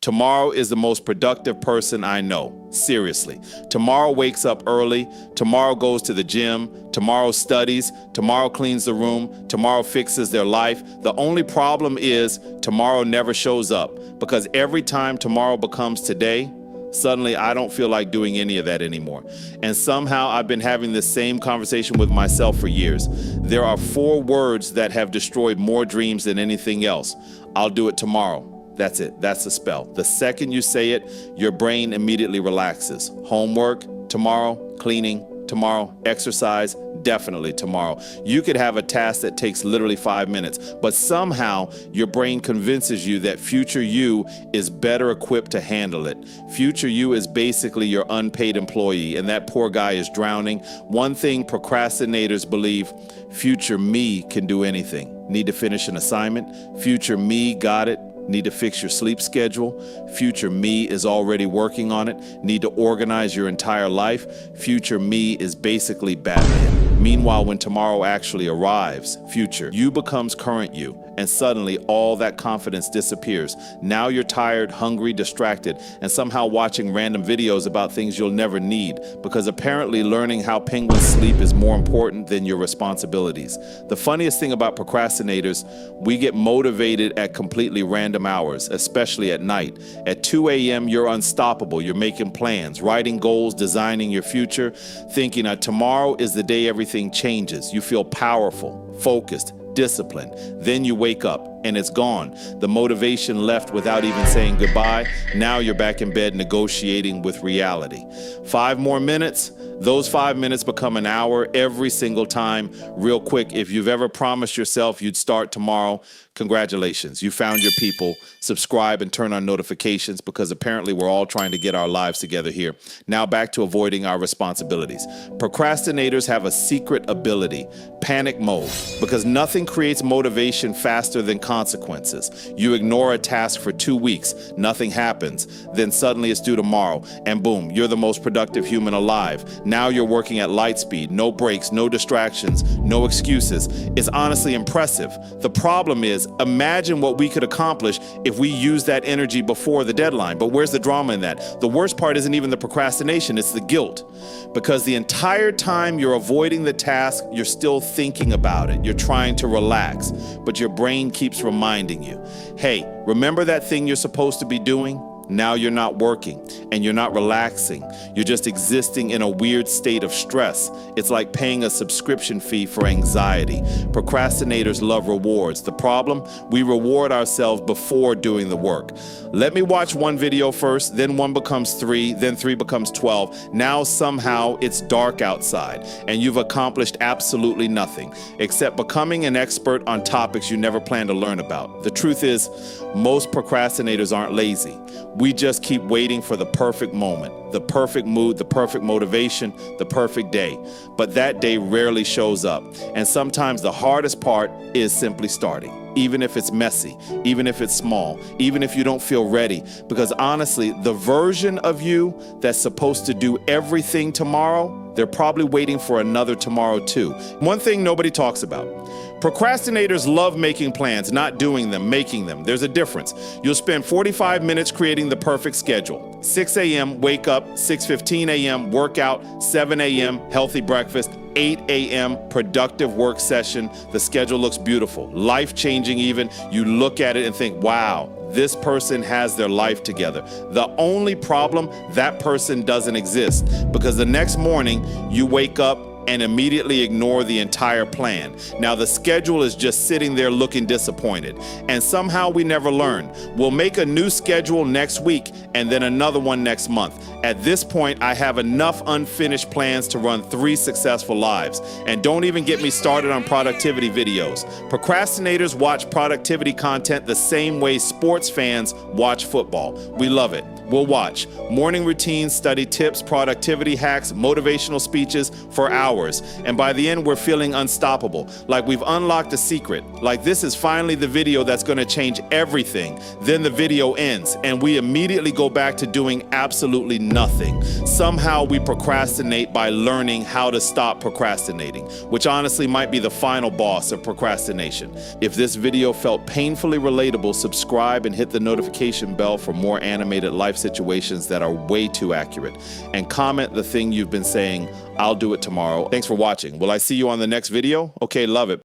Tomorrow is the most productive person I know. Seriously. Tomorrow wakes up early. Tomorrow goes to the gym. Tomorrow studies. Tomorrow cleans the room. Tomorrow fixes their life. The only problem is tomorrow never shows up, because every time tomorrow becomes today, suddenly I don't feel like doing any of that anymore. And somehow I've been having this same conversation with myself for years. There are 4 words that have destroyed more dreams than anything else. I'll do it tomorrow. That's it. That's the spell. The second you say it, your brain immediately relaxes. Homework, tomorrow. Cleaning, tomorrow. Exercise, definitely tomorrow. You could have a task that takes literally 5 minutes, but somehow your brain convinces you that future you is better equipped to handle it. Future you is basically your unpaid employee, and that poor guy is drowning. One thing procrastinators believe: future me can do anything. Need to finish an assignment? Future me got it. Need to fix your sleep schedule? Future me is already working on it. Need to organize your entire life? Future me is basically Batman. Meanwhile, when tomorrow actually arrives, future you becomes current you, and suddenly all that confidence disappears. Now you're tired, hungry, distracted, and somehow watching random videos about things you'll never need, because apparently learning how penguins sleep is more important than your responsibilities. The funniest thing about procrastinators, we get motivated at completely random hours, especially at night. At 2 a.m., you're unstoppable. You're making plans, writing goals, designing your future, thinking that tomorrow is the day everything changes. You feel powerful, focused, disciplined. Then you wake up and it's gone. The motivation left without even saying goodbye. Now you're back in bed negotiating with reality. 5 more minutes. Those 5 minutes become an hour every single time. Real quick, if you've ever promised yourself you'd start tomorrow, congratulations, you found your people. Subscribe and turn on notifications, because apparently we're all trying to get our lives together here. Now back to avoiding our responsibilities. Procrastinators have a secret ability: panic mode, because nothing creates motivation faster than consequences. You ignore a task for 2 weeks, nothing happens, then suddenly it's due tomorrow, and boom, you're the most productive human alive. Now you're working at light speed, no breaks, no distractions, no excuses. It's honestly impressive. The problem is, imagine what we could accomplish if we used that energy before the deadline. But where's the drama in that? The worst part isn't even the procrastination, it's the guilt. Because the entire time you're avoiding the task, you're still thinking about it. You're trying to relax, but your brain keeps reminding you, hey, remember that thing you're supposed to be doing? Now you're not working and you're not relaxing. You're just existing in a weird state of stress. It's like paying a subscription fee for anxiety. Procrastinators love rewards. The problem? We reward ourselves before doing the work. Let me watch 1 video first, then 1 becomes 3, then 3 becomes 12. Now somehow it's dark outside and you've accomplished absolutely nothing except becoming an expert on topics you never planned to learn about. The truth is, most procrastinators aren't lazy. We just keep waiting for the perfect moment, the perfect mood, the perfect motivation, the perfect day. But that day rarely shows up. And sometimes the hardest part is simply starting, even if it's messy, even if it's small, even if you don't feel ready. Because honestly, the version of you that's supposed to do everything tomorrow, they're probably waiting for another tomorrow too. One thing nobody talks about: procrastinators love making plans, not doing them, making them. There's a difference. You'll spend 45 minutes creating the perfect schedule. 6 a.m., wake up. 6:15 a.m., workout. 7 a.m., healthy breakfast. 8 a.m., productive work session. The schedule looks beautiful, life-changing even. You look at it and think, wow, this person has their life together. The only problem, that person doesn't exist, because the next morning you wake up and immediately ignore the entire plan. Now the schedule is just sitting there looking disappointed, and somehow we never learn. We'll make a new schedule next week and then another one next month. At this point, I have enough unfinished plans to run 3 successful lives. And don't even get me started on productivity videos. Procrastinators watch productivity content the same way sports fans watch football. We love it. We'll watch morning routines, study tips, productivity hacks, motivational speeches for hours. And by the end, we're feeling unstoppable, like we've unlocked a secret, like this is finally the video that's going to change everything. Then the video ends and we immediately go back to doing absolutely nothing. Somehow we procrastinate by learning how to stop procrastinating, which honestly might be the final boss of procrastination. If this video felt painfully relatable, subscribe and hit the notification bell for more animated life situations that are way too accurate. And comment the thing you've been saying, I'll do it tomorrow. Thanks for watching. Will I see you on the next video? Okay, love it.